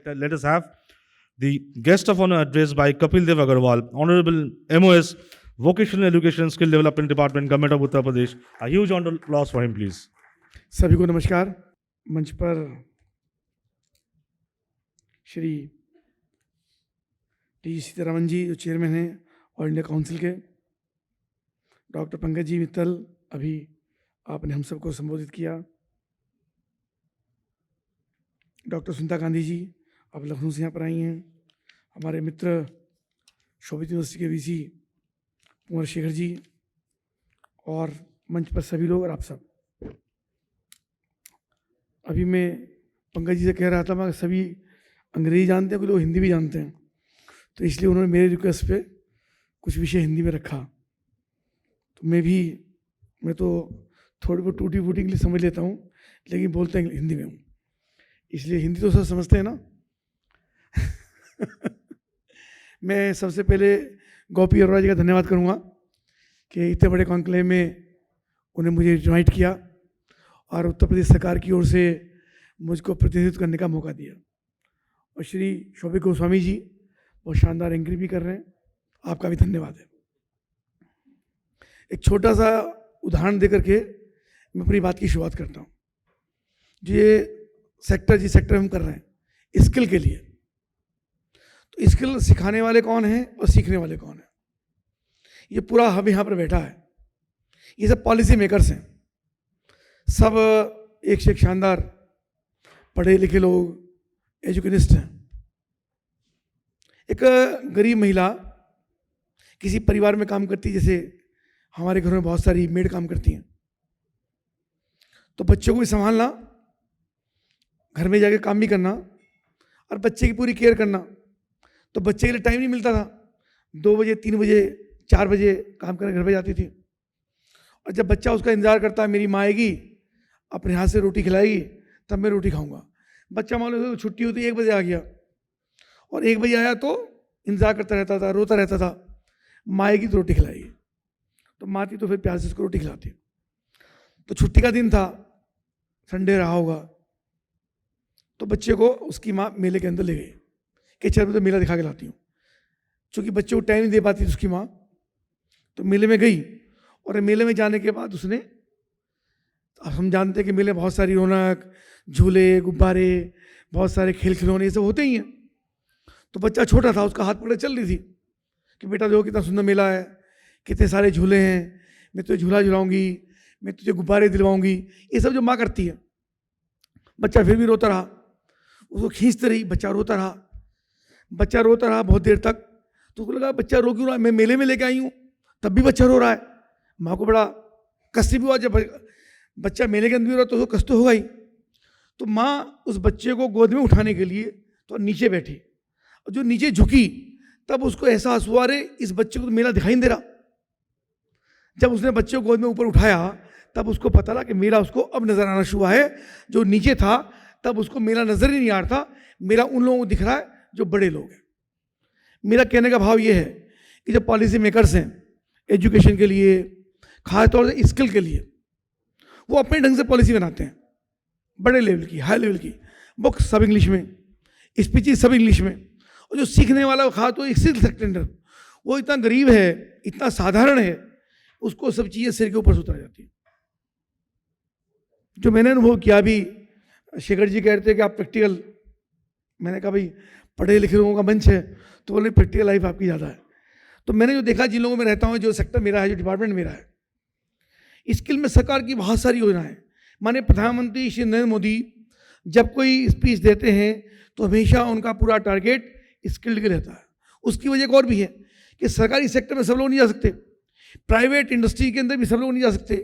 let us have the guest of honor address by Kapil Dev Agarwal, Honorable MOS, Vocational Education and Skill Development Department, Government of Uttar Pradesh. A huge round of applause for him, please. सभी को नमस्कार। मंच पर Shri T Sitharaman जी जो chairman हैं all India council के, doctor Pankaj ji Mittal, अभी आपने हम सबको संबोधित किया। डॉक्टर सुनीता गांधी जी, आप लखनऊ से यहाँ पर आई हैं। हमारे मित्र शोभित यूनिवर्सिटी के वीसी कुंवर शेखर जी, और मंच पर सभी लोग और आप सब। अभी मैं पंकज जी से कह रहा था, मैं सभी अंग्रेजी जानते हैं, कुछ लोग हिंदी भी जानते हैं, तो इसलिए उन्होंने मेरे रिक्वेस्ट पे कुछ विषय हिंदी में रखा। तो मैं तो थोड़ी बहुत टूटी फूटी इंग्लिश समझ लेता हूँ, लेकिन बोलता हिंदी में हूँ, इसलिए हिंदी तो सब समझते हैं ना। मैं सबसे पहले गोपी अरोड़ा जी का धन्यवाद करूँगा कि इतने बड़े कॉन्क्लेव में उन्हें मुझे इन्वाइट किया और उत्तर प्रदेश सरकार की ओर से मुझको प्रतिनिधित्व करने का मौका दिया। और श्री शोभित गोस्वामी जी बहुत शानदार एंकरिंग भी कर रहे हैं, आपका भी धन्यवाद है। एक छोटा सा उदाहरण देकर के मैं अपनी बात की शुरुआत करता हूँ। ये जिस सेक्टर हम कर रहे हैं स्किल के लिए, तो स्किल सिखाने वाले कौन हैं और सीखने वाले कौन हैं? ये पूरा हब यहाँ पर बैठा है, ये सब पॉलिसी मेकर्स हैं, सब एक से एक शानदार पढ़े लिखे लोग, एजुकेनिस्ट हैं। एक गरीब महिला किसी परिवार में काम करती है, जैसे हमारे घरों में बहुत सारी मेड काम करती हैं, तो बच्चों को भी संभालना, घर में जाके काम भी करना और बच्चे की पूरी केयर करना, तो बच्चे के लिए टाइम नहीं मिलता था। 2 बजे 3 बजे 4 बजे काम करके घर पे जाती थी, और जब बच्चा उसका इंतजार करता है मेरी माँ आएगी अपने हाथ से रोटी खिलाएगी तब मैं रोटी खाऊंगा। बच्चा मालूम छुट्टी होती 1 बजे आ गया, और 1 बजे आया तो इंतजार करता रहता था, रोता रहता था, माँ आएगी तो रोटी खिलाएगी। तो माँ थी तो फिर प्यार से उसको रोटी खिलाती। तो छुट्टी का दिन था, संडे रहा होगा, तो बच्चे को उसकी माँ मेले के अंदर ले गई कि चल मैं तो मेला दिखा के लाती हूँ। चूँकि बच्चे को टाइम नहीं दे पाती थी उसकी माँ, तो मेले में गई, और मेले में जाने के बाद उसने, अब हम जानते हैं कि मेले में बहुत सारी रौनक, झूले, गुब्बारे, बहुत सारे खेल खिलौने ये सब होते ही हैं। तो बच्चा छोटा था, उसका हाथ पकड़े चल रही थी कि बेटा देखो कितना सुंदर मेला है, कितने सारे झूले हैं, मैं तुझे झूला झुलाऊंगी, मैं तुझे गुब्बारे दिलवाऊंगी, ये सब जो माँ करती है। बच्चा फिर भी रोता रहा, उसको खींचते रही, बच्चा रोता रहा बहुत देर तक। तो उसको लगा बच्चा रो क्यों रहा है, मैं मेले में लेके आई हूँ तब भी बच्चा रो रहा है। माँ को बड़ा कष्ट भी हुआ, जब बच्चा मेले के अंदर भी हो रहा तो उसको कष्ट तो होगा ही। तो माँ उस बच्चे को गोद में उठाने के लिए तो नीचे बैठी, और जो नीचे झुकी तब उसको एहसास हुआ, अरे इस बच्चे को तो मेला दिखाई नहीं दे रहा। जब उसने बच्चे को गोद में ऊपर उठाया तब उसको पता लगा कि मेला उसको अब नजर आना शुरू हुआ है। जो नीचे था तब उसको मेला नजर ही नहीं आ रहा था, मेला उन लोगों को दिख रहा है जो बड़े लोग हैं। मेरा कहने का भाव ये है कि जो पॉलिसी मेकर्स हैं एजुकेशन के लिए, खासतौर से स्किल के लिए, वो अपने ढंग से पॉलिसी बनाते हैं, बड़े लेवल की, हाई लेवल की, बुक्स सब इंग्लिश में, स्पीचेस सब इंग्लिश में। और जो सीखने वाला खास तो स्किल सेक्टर, वो इतना गरीब है, इतना साधारण है, उसको सब चीज़ें सिर के ऊपर से उतर जाती है। जो मैंने अनुभव किया, अभी शेखर जी कह रहे थे कि आप प्रैक्टिकल, मैंने कहा भाई पढ़े लिखे लोगों का मंच है, तो बोले प्रैक्टिकल लाइफ आपकी ज़्यादा है। तो मैंने जो देखा, जिन लोगों में रहता हूँ, जो सेक्टर मेरा है, जो डिपार्टमेंट मेरा है, स्किल में सरकार की बहुत सारी योजनाएं। माननीय प्रधानमंत्री श्री नरेंद्र मोदी जब कोई स्पीच देते हैं तो हमेशा उनका पूरा टारगेट स्किल्ड के रहता है। उसकी वजह एक और भी है कि सरकारी सेक्टर में सब लोग नहीं जा सकते, प्राइवेट इंडस्ट्री के अंदर भी सब लोग नहीं जा सकते,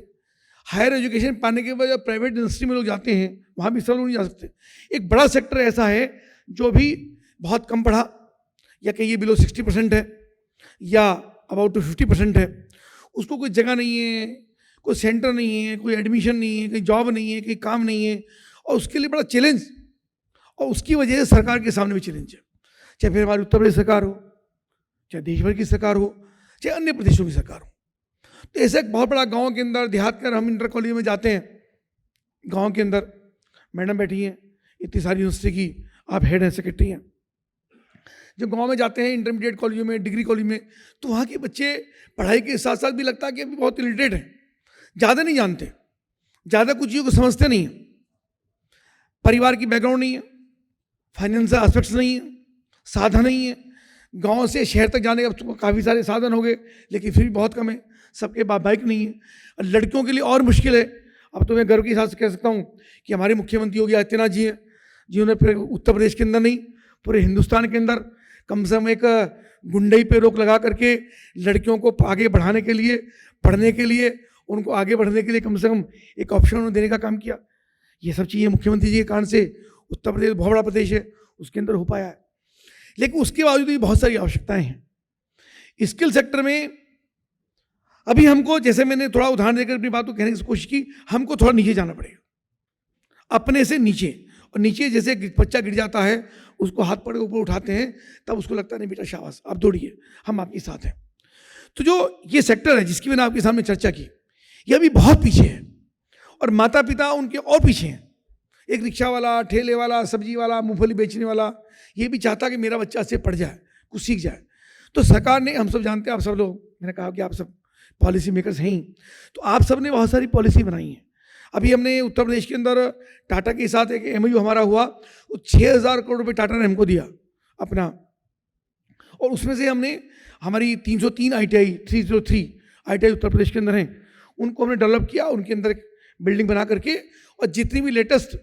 हायर एजुकेशन पाने के बाद प्राइवेट इंडस्ट्री में लोग जाते हैं वहाँ भी सब लोग नहीं जा सकते। एक बड़ा सेक्टर ऐसा है जो भी बहुत कम पढ़ा, या कहिए बिलो 60% है, या अबाउट टू 50% है, उसको कोई जगह नहीं है, कोई सेंटर नहीं है, कोई एडमिशन नहीं है, कोई जॉब नहीं है, कोई काम नहीं है, और उसके लिए बड़ा चैलेंज, और उसकी वजह से सरकार के सामने भी चैलेंज है। चाहे फिर हमारी उत्तर प्रदेश सरकार हो, चाहे देश भर की सरकार हो, चाहे अन्य प्रदेशों की सरकार हो। तो ऐसा एक बहुत बड़ा गांव के अंदर, देहात के, हम इंटर कॉलेज में जाते हैं, गांव के अंदर मैडम बैठी हैं, इतनी सारी यूनिवर्सिटी की आप हेड हैं, सेक्रेटरी हैं। जब गांव में जाते हैं इंटरमीडिएट कॉलेजों में, डिग्री कॉलेज में, तो वहाँ के बच्चे पढ़ाई के साथ साथ भी लगता है कि अभी बहुत इलिटरेट हैं, ज़्यादा नहीं जानते, ज़्यादा कुछ चीज़ों को समझते नहीं हैं, परिवार की बैकग्राउंड नहीं है, फाइनेंशियल एस्पेक्ट्स नहीं है, साधन नहीं है। गांव से शहर तक जाने का काफ़ी सारे साधन हो गए, लेकिन फिर भी बहुत कम है, सबके पास बाइक नहीं है। और लड़कियों के लिए और मुश्किल है। अब तो मैं गर्व के साथ कह सकता हूँ कि हमारे मुख्यमंत्री योगी आदित्यनाथ जी हैं, जिन्होंने फिर उत्तर प्रदेश के अंदर नहीं, पूरे हिंदुस्तान के अंदर कम से कम एक गुंडई पे रोक लगा करके लड़कियों को आगे बढ़ाने के लिए, पढ़ने के लिए, उनको आगे बढ़ने के लिए कम से कम एक ऑप्शन उन्हें देने का काम किया। ये सब चीज़ें मुख्यमंत्री जी के कारण से उत्तर प्रदेश बहुत बड़ा प्रदेश है, उसके अंदर हो पाया है। लेकिन उसके बावजूद भी बहुत सारी आवश्यकताएं हैं स्किल सेक्टर में। अभी हमको, जैसे मैंने थोड़ा उदाहरण देकर अपनी बात को कहने की कोशिश की, हमको थोड़ा नीचे जाना पड़ेगा, अपने से नीचे। और नीचे जैसे बच्चा गिर जाता है, उसको हाथ पकड़ के ऊपर उठाते हैं, तब उसको लगता है नहीं बेटा शाबाश, आप दौड़िए, हम आपके साथ हैं। तो जो ये सेक्टर है जिसकी मैंने आपके सामने चर्चा की, ये अभी बहुत पीछे है, और माता पिता उनके और पीछे हैं। एक रिक्शा वाला, ठेले वाला, सब्जी वाला, मूंगफली बेचने वाला, ये भी चाहता कि मेरा बच्चा से पढ़ जाए, कुछ सीख जाए। तो सरकार ने, हम सब जानते हैं, आप सब लोग, मैंने कहा कि आप सब पॉलिसी मेकर्स हैं ही, तो आप सब ने बहुत सारी पॉलिसी बनाई है। अभी हमने उत्तर प्रदेश के अंदर टाटा के साथ एक MOU हमारा हुआ, 6,000 करोड़ रुपये टाटा ने हमको दिया अपना, और उसमें से हमने हमारी 303 ITI 303 ITI उत्तर प्रदेश के अंदर हैं, उनको हमने डेवलप किया, उनके अंदर एक बिल्डिंग बना करके, और जितनी भी लेटेस्ट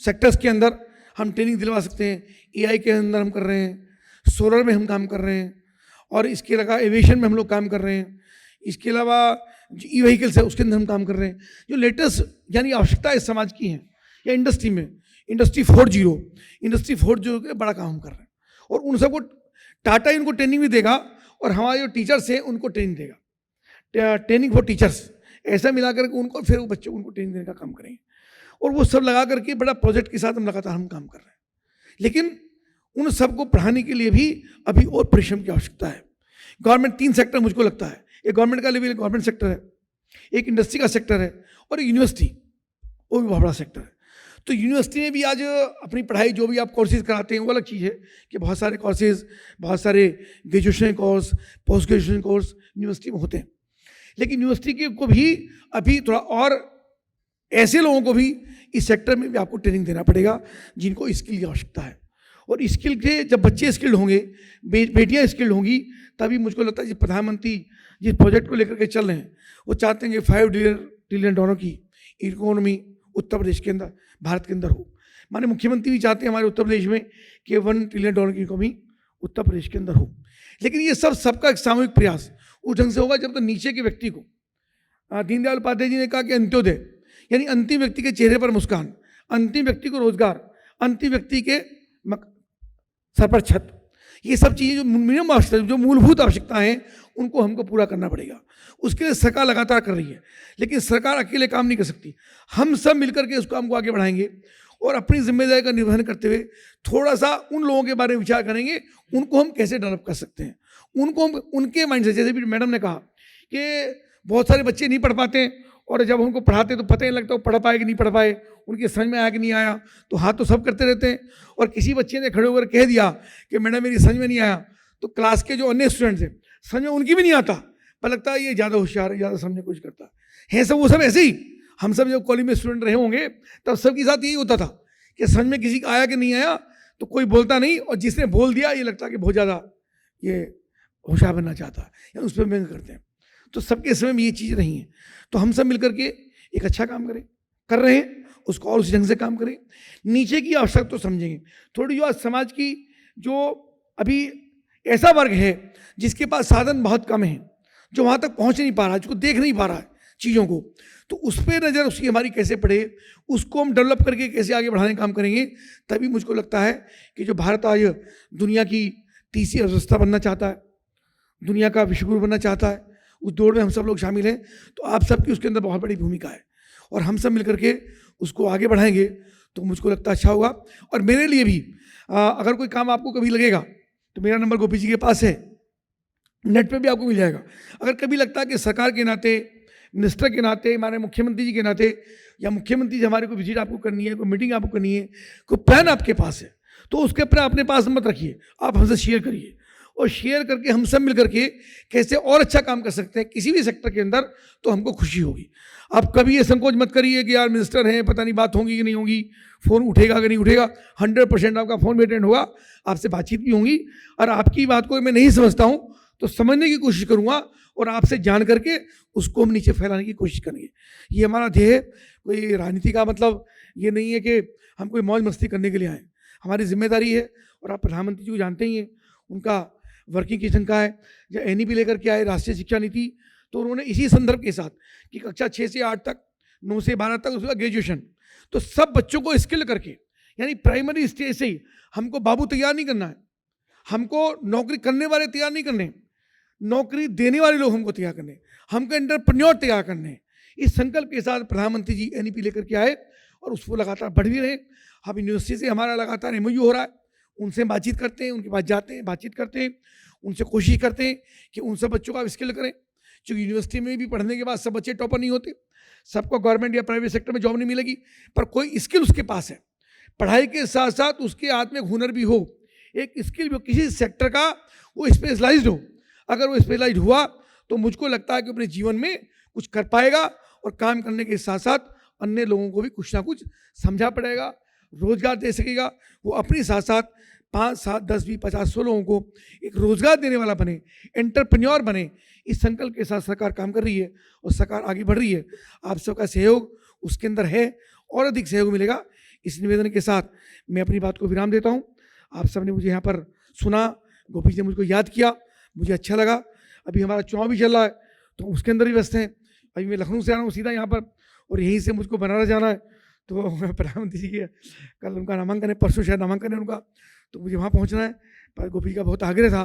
सेक्टर्स के अंदर हम ट्रेनिंग दिलवा सकते हैं, AI के अंदर हम कर रहे हैं, सोलर में हम काम कर रहे हैं, और इसके अलावा एविएशन में हम लोग काम कर रहे हैं, इसके अलावा जो E-व्हीकल्स है उसके अंदर हम काम कर रहे हैं। जो लेटेस्ट यानी आवश्यकता इस समाज की है, या इंडस्ट्री में, इंडस्ट्री 4.0 के बड़ा काम हम कर रहे हैं, और उन सबको टाटा इनको ट्रेनिंग भी देगा, और हमारे जो टीचर्स हैं उनको ट्रेनिंग देगा, ट्रेनिंग फॉर टीचर्स, ऐसा मिला करके उनको, फिर वो बच्चों को उनको ट्रेनिंग देने का काम करेंगे। और वो सब लगा करके बड़ा प्रोजेक्ट के साथ हम लगातार हम काम कर रहे हैं। लेकिन उन सबको पढ़ाने के लिए भी अभी और परिश्रम की आवश्यकता है। गवर्नमेंट 3 सेक्टर मुझको लगता है, एक गवर्नमेंट का लेवल गवर्नमेंट सेक्टर है, एक इंडस्ट्री का सेक्टर है, और एक यूनिवर्सिटी, वो भी बहुत बड़ा सेक्टर है। तो यूनिवर्सिटी में भी आज अपनी पढ़ाई, जो भी आप कोर्सेज कराते हैं, वो अलग चीज़ है कि बहुत सारे कोर्सेज, बहुत सारे graduation course, post graduation course university में होते हैं। लेकिन यूनिवर्सिटी को भी अभी थोड़ा और ऐसे लोगों को भी इस सेक्टर में भी आपको ट्रेनिंग देना पड़ेगा जिनको स्किल की आवश्यकता है। और स्किल के जब बच्चे स्किल्ड होंगे, बेटियां स्किल्ड होंगी, तभी मुझको लगता है प्रधानमंत्री जिस प्रोजेक्ट को लेकर के चल रहे हैं, वो चाहते हैं कि $5 ट्रिलियन की इकोनॉमी उत्तर प्रदेश के अंदर, भारत के अंदर हो। माने मुख्यमंत्री भी चाहते हैं हमारे उत्तर प्रदेश में कि $1 ट्रिलियन की इकोनॉमी उत्तर प्रदेश के अंदर हो। लेकिन ये सबका एक सामूहिक प्रयास उस ढंग से होगा जब तो नीचे के व्यक्ति को, दीनदयाल उपाध्याय जी ने कहा कि अंत्योदय, यानी अंतिम व्यक्ति के चेहरे पर मुस्कान, अंतिम व्यक्ति को रोजगार, अंतिम व्यक्ति के सर पर छत, ये सब चीज़ें जो मिनिमम आवश्यकता, जो मूलभूत आवश्यकताएं हैं, उनको हमको पूरा करना पड़ेगा। उसके लिए सरकार लगातार कर रही है, लेकिन सरकार अकेले काम नहीं कर सकती। हम सब मिलकर के उस काम को आगे बढ़ाएंगे, और अपनी जिम्मेदारी का निर्वहन करते हुए थोड़ा सा उन लोगों के बारे में विचार करेंगे, उनको हम कैसे डेवलप कर सकते हैं, उनको हम उनके माइंड से, जैसे भी मैडम ने कहा कि बहुत सारे बच्चे नहीं पढ़ पाते हैं, और जब उनको पढ़ाते तो पता ही नहीं लगता वो पढ़ पाए कि नहीं पढ़ पाए, उनके समझ में आया कि नहीं आया, तो हाथ तो सब करते रहते हैं। और किसी बच्चे ने खड़े होकर कह दिया कि मैडम मेरी समझ में नहीं आया, तो क्लास के जो अन्य स्टूडेंट्स हैं समझ में उनकी भी नहीं आता, पर लगता है ये ज़्यादा होशियार है, ज़्यादा समझने की कोशिश करता है सब। वो सब ऐसे ही, हम सब जब कॉलेज में स्टूडेंट रहे होंगे तब सबके साथ यही होता था कि समझ में किसी का आया कि नहीं आया तो कोई बोलता नहीं, और जिसने बोल दिया ये लगता कि बहुत ज़्यादा ये होशियार बनना चाहता है, या उस पर व्यंग करते हैं। तो सबके समय में ये चीज़ नहीं है। तो हम सब मिलकर के एक अच्छा काम करें, कर रहे हैं, उसको और उसी ढंग से काम करें। नीचे की आवश्यकता तो समझेंगे थोड़ी, जो समाज की जो अभी ऐसा वर्ग है जिसके पास साधन बहुत कम है, जो वहाँ तक पहुँच नहीं पा रहा है, जिसको देख नहीं पा रहा है चीज़ों को, तो उस पर नज़र उसकी हमारी कैसे पड़े, उसको हम डेवलप करके कैसे आगे बढ़ाने का काम करेंगे। तभी मुझको लगता है कि जो भारत आज दुनिया की तीसरी अर्थव्यवस्था बनना चाहता है, दुनिया का विश्वगुरु बनना चाहता है, उस दौड़ में हम सब लोग शामिल हैं। तो आप सबकी उसके अंदर बहुत बड़ी भूमिका है, और हम सब मिलकर के उसको आगे बढ़ाएंगे तो मुझको लगता है अच्छा होगा। और मेरे लिए भी अगर कोई काम आपको कभी लगेगा तो मेरा नंबर गोपी जी के पास है, नेट पे भी आपको मिल जाएगा। अगर कभी लगता है कि सरकार के नाते मिनिस्टर के नाते, हमारे मुख्यमंत्री जी के नाते, या मुख्यमंत्री जी हमारे को विजिट आपको करनी है, कोई मीटिंग आपको करनी है, कोई प्लान आपके पास है, तो उसके प्लान अपने पास मत रखिए, आप हमसे शेयर करिए, और शेयर करके हम सब मिल करके कैसे और अच्छा काम कर सकते हैं किसी भी सेक्टर के अंदर, तो हमको खुशी होगी। आप कभी ये संकोच मत करिए कि यार मिनिस्टर हैं, पता नहीं बात होगी कि नहीं होगी, फ़ोन उठेगा कि नहीं उठेगा। 100% आपका फ़ोन भी अटेंड होगा, आपसे बातचीत भी होगी, और आपकी बात को मैं नहीं समझता हूँ तो समझने की कोशिश करूँगा, और आपसे जान करके उसको हम नीचे फैलाने की कोशिश करेंगे। ये हमारा ध्येय है। कोई राजनीति का मतलब ये नहीं है कि हम कोई मौज मस्ती करने के लिए आए, हमारी जिम्मेदारी है। और आप प्रधानमंत्री जी को जानते ही हैं, उनका वर्किंग किचन का है, या NEP लेकर के आए राष्ट्रीय शिक्षा नीति, तो उन्होंने इसी संदर्भ के साथ कि कक्षा 6 से 8 तक, 9 से 12 तक, उसके बाद ग्रेजुएशन, तो सब बच्चों को स्किल करके, यानी प्राइमरी स्टेज से ही हमको बाबू तैयार नहीं करना है, हमको नौकरी करने वाले तैयार नहीं करने, नौकरी देने वाले लोग हमको तैयार करने, हमको एंटरप्रेन्योर तैयार करने। इस संकल्प के साथ प्रधानमंत्री जी NEP लेकर के आए, और उसको लगातार बढ़ भी रहे। हम यूनिवर्सिटी से हमारा लगातार MOU हो रहा है, उनसे बातचीत करते हैं, उनके पास जाते हैं, बातचीत करते हैं, उनसे कोशिश करते हैं कि उन सब बच्चों का स्किल करें। क्योंकि यूनिवर्सिटी में भी पढ़ने के बाद सब बच्चे टॉपर नहीं होते, सबको गवर्नमेंट या प्राइवेट सेक्टर में जॉब नहीं मिलेगी, पर कोई स्किल उसके पास है, पढ़ाई के साथ साथ उसके हाथ में हुनर भी हो, एक स्किल भी हो, किसी सेक्टर का वो स्पेशलाइज्ड हो। अगर वो स्पेशलाइज्ड हुआ तो मुझको लगता है कि अपने जीवन में कुछ कर पाएगा, और काम करने के साथ साथ अन्य लोगों को भी कुछ ना कुछ समझा पड़ेगा, रोजगार दे सकेगा। वो अपने साथ साथ 5, 7, 10, 20, 50, 100 लोगों को एक रोजगार देने वाला बने, एंटरप्रेन्योर बने। इस संकल्प के साथ सरकार काम कर रही है, और सरकार आगे बढ़ रही है। आप सबका सहयोग उसके अंदर है, और अधिक सहयोग मिलेगा। इस निवेदन के साथ मैं अपनी बात को विराम देता हूँ। आप सबने मुझे यहाँ पर सुना, गोपी जी ने मुझको याद किया, मुझे अच्छा लगा। अभी हमारा चुनाव भी चल रहा है, तो उसके अंदर भी व्यस्त हैं। अभी मैं लखनऊ से आ रहा हूँ सीधा यहाँ पर, और यहीं से मुझको बनारस जाना है, तो प्रधानमंत्री जी के कल उनका नामांकन है, परसों शायद नामांकन है उनका, तो मुझे वहाँ पहुँचना है। पर गोपी का बहुत आग्रह था,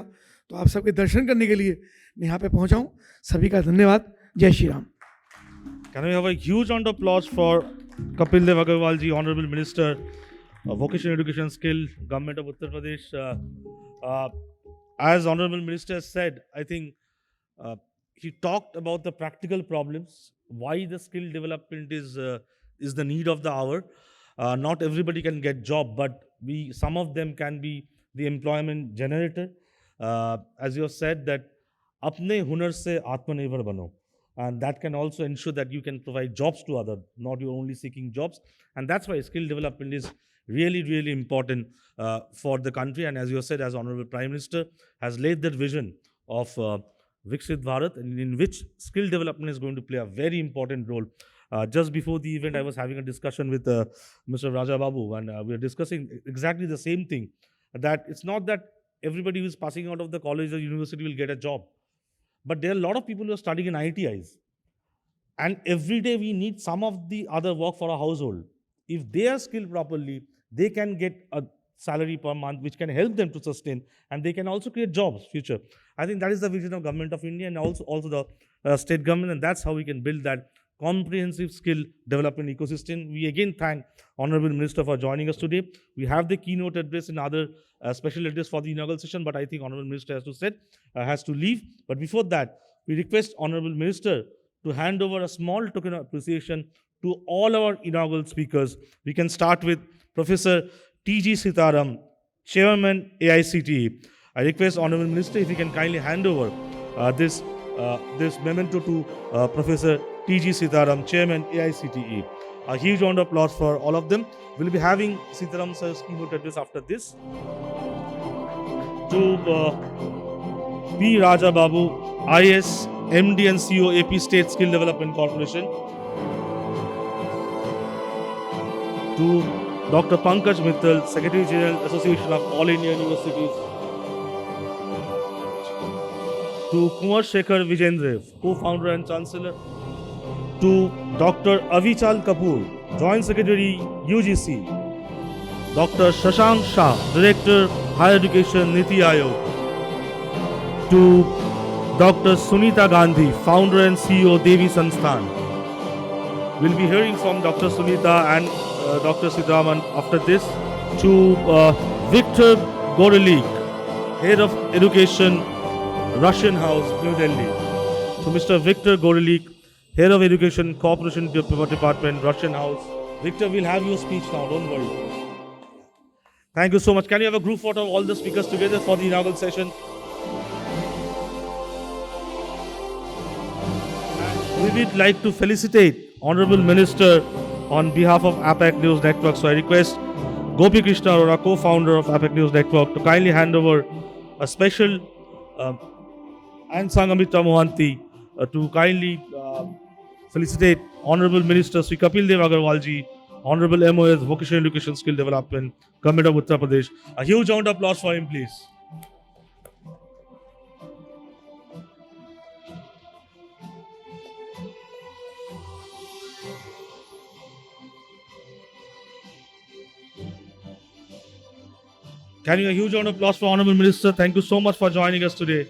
तो आप सबके दर्शन करने के लिए मैं यहाँ पे पहुँचा हूँ। सभी का धन्यवाद। जय Shri Ram. Can we have a huge round of applause for Kapil Dev Agarwal ji, Honorable Minister, Vocational Education Skill, Government of Uttar Pradesh. As Honorable Minister said, I think he talked about the practical problems, why the skill development is the need of the hour. Not everybody can get job, but some of them can be the employment generator. As you have said that अपने हुनर से आत्मनिर्भर बनो, and that can also ensure that you can provide jobs to others, not you're only seeking jobs. And that's why skill development is really, really important for the country. And as you said, as Honorable Prime Minister has laid that vision of Viksit Bharat, in which skill development is going to play a very important role. Just before the event, I was having a discussion with Mr. Raja Babu, and we were discussing exactly the same thing, that it's not that everybody who is passing out of the college or university will get a job. But there are a lot of people who are studying in ITIs. And every day we need some of the other work for a household. If they are skilled properly, they can get a salary per month, which can help them to sustain, and they can also create jobs future. I think that is the vision of Government of India, and also the state government, and that's how we can build that comprehensive skill development ecosystem. We again thank Honorable Minister for joining us today. We have the keynote address and other special address for the inaugural session, but I think Honorable Minister has to leave. But before that, we request Honorable Minister to hand over a small token of appreciation to all our inaugural speakers. We can start with Professor T.G. Sitaram, Chairman AICTE. I request Honorable Minister if he can kindly hand over this memento to Professor T.G. Sitaram, Chairman AICTE. A huge round of applause for all of them. We'll be having Sitaram sir's keynote address after this. To P. Raja Babu, IS, MD and CEO, AP State Skill Development Corporation. To Dr. Pankaj Mittal, Secretary General, Association of All India Universities. To Kumar Shekhar Vijendra, Co-founder and Chancellor. To Dr. Avichal Kapoor, Joint Secretary, UGC. Dr. Shashank Shah, Director, Higher Education, Niti Aayog. To Dr. Sunita Gandhi, Founder and CEO, Devi Sansthan. We'll be hearing from Dr. Sunita and Dr. Sitaraman after this. To Victor Gorelik, Head of Education, Russian House, New Delhi. To Mr. Victor Gorelik, Head of Education, Cooperation Department, Russian House. Victor, we'll have your speech now, don't worry. Thank you so much. Can you have a group photo of all the speakers together for the inaugural session? We would like to felicitate Honorable Minister on behalf of APAC News Network. So I request Gopi Krishna Arora, co-founder of APAC News Network, to kindly hand over a special and Sangamita Mohanty to kindly felicitate Honorable Minister Sri Kapil Dev Agarwalji, Honorable MOS Vocational Education Skill Development, Government of Uttar Pradesh. A huge round of applause for him, please. Can you a huge round of applause for Honorable Minister? Thank you so much for joining us today.